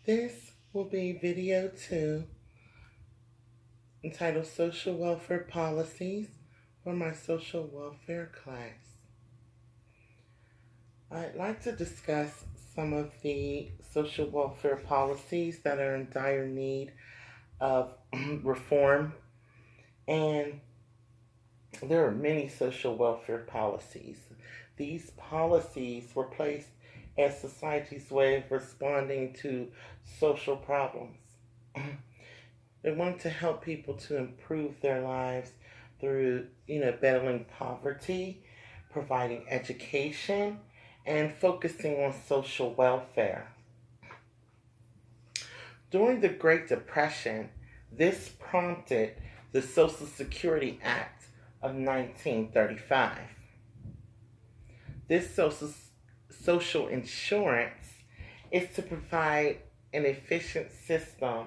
This will be video 2 entitled Social Welfare Policies for my social welfare class. I'd like to discuss some of the social welfare policies that are in dire need of reform, and there are many social welfare policies. These policies were placed as society's way of responding to social problems. They wanted to help people to improve their lives through, battling poverty, providing education, and focusing on social welfare. During the Great Depression, this prompted the Social Security Act of 1935. This social insurance is to provide an efficient system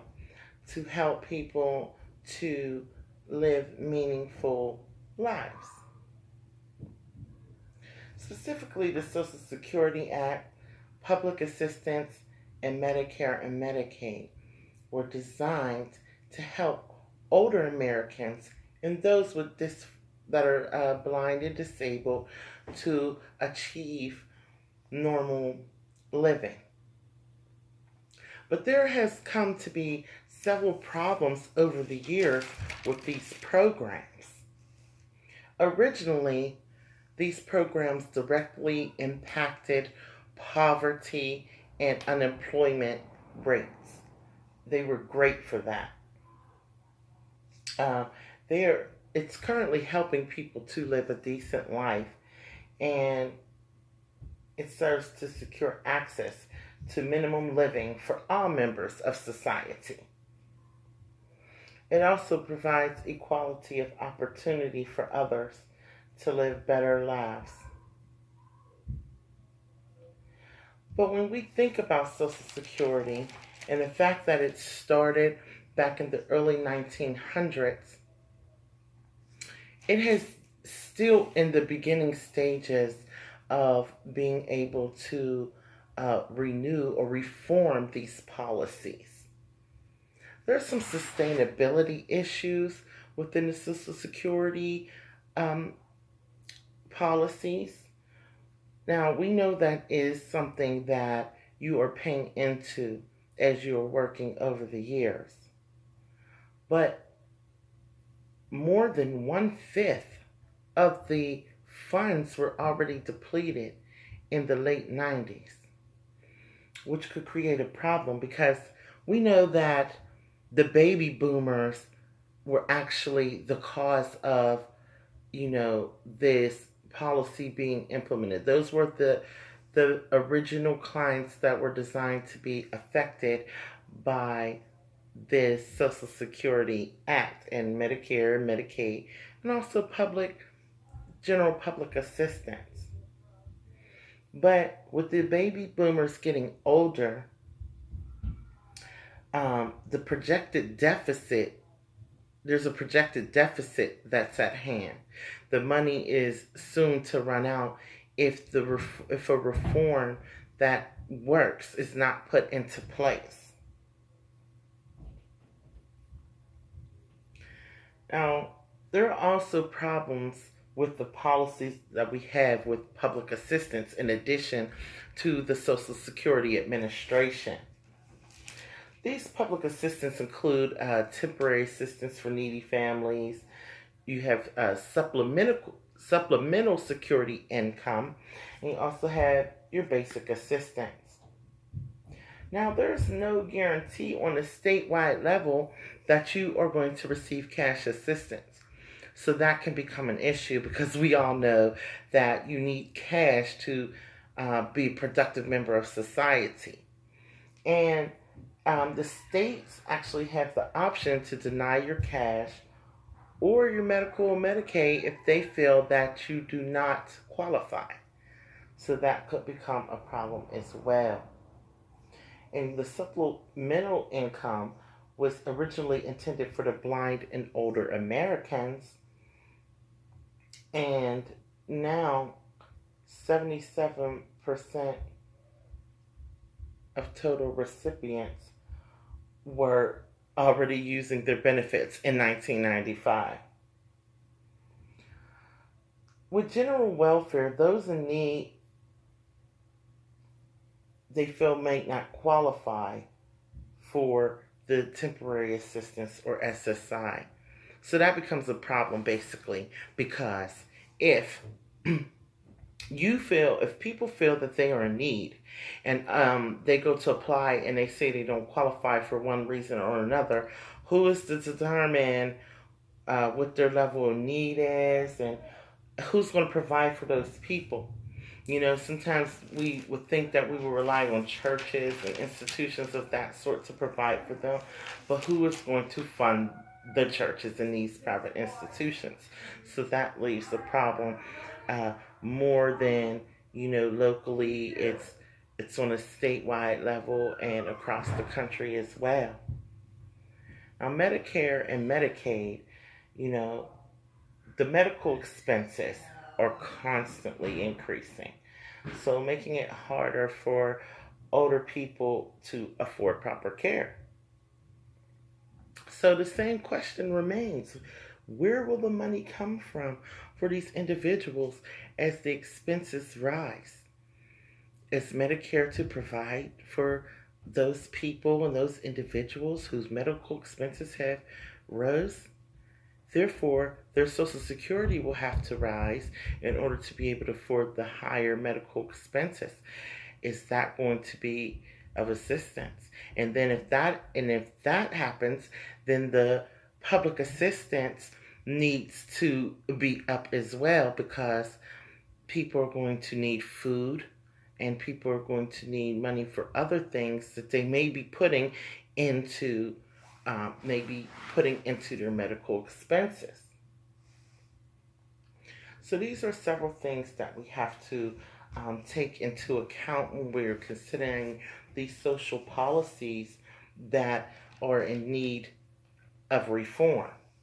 to help people to live meaningful lives. Specifically, the Social Security Act, public assistance, and Medicare and Medicaid were designed to help older Americans and those that are blind and disabled to achieve normal living. But there has come to be several problems over the years with these programs. Originally, these programs directly impacted poverty and unemployment rates. They were great for that. Uh, it's currently helping people to live a decent life, and it serves to secure access to minimum living for all members of society. It also provides equality of opportunity for others to live better lives. But when we think about Social Security and the fact that it started back in the early 1900s, it is still in the beginning stages of being able to renew or reform these policies. There are some sustainability issues within the Social Security policies. Now, we know that is something that you are paying into as you are working over the years. But more than 1/5 of the funds were already depleted in the late 90s, which could create a problem because we know that the baby boomers were actually the cause of, this policy being implemented. Those were the original clients that were designed to be affected by this Social Security Act and Medicare, Medicaid, and also general public assistance. But with the baby boomers getting older, the projected deficit, there's a projected deficit that's at hand. The money is soon to run out if if a reform that works is not put into place. Now, there are also problems with the policies that we have with public assistance in addition to the Social Security Administration. These public assistance include temporary assistance for needy families. You have supplemental security income, and you also have your basic assistance. Now, there's no guarantee on a statewide level that you are going to receive cash assistance. So that can become an issue because we all know that you need cash to be a productive member of society. And the states actually have the option to deny your cash or your medical or Medicaid if they feel that you do not qualify. So that could become a problem as well. And the supplemental income was originally intended for the blind and older Americans, and now 77% of total recipients were already using their benefits in 1995. With general welfare, those in need they feel may not qualify for the temporary assistance or SSI. So that becomes a problem basically because if if people feel that they are in need and they go to apply and they say they don't qualify for one reason or another, who is to determine what their level of need is and who's going to provide for those people? You know, sometimes we would think that we will rely on churches and institutions of that sort to provide for them, but who is going to fund the churches and these private institutions? So that leaves the problem uh, more than locally. It's on a statewide level and across the country as well. Now, Medicare and Medicaid, you know, the medical expenses are constantly increasing, so making it harder for older people to afford proper care. So the same question remains: where will the money come from for these individuals as the expenses rise? Is Medicare to provide for those people and those individuals whose medical expenses have rose? Therefore, their Social Security will have to rise in order to be able to afford the higher medical expenses. Is that going to be of assistance? And then if that happens, then the public assistance needs to be up as well because people are going to need food and people are going to need money for other things that they may be into putting into their medical expenses. So these are several things that we have to take into account when we're considering these social policies that are in need of reform.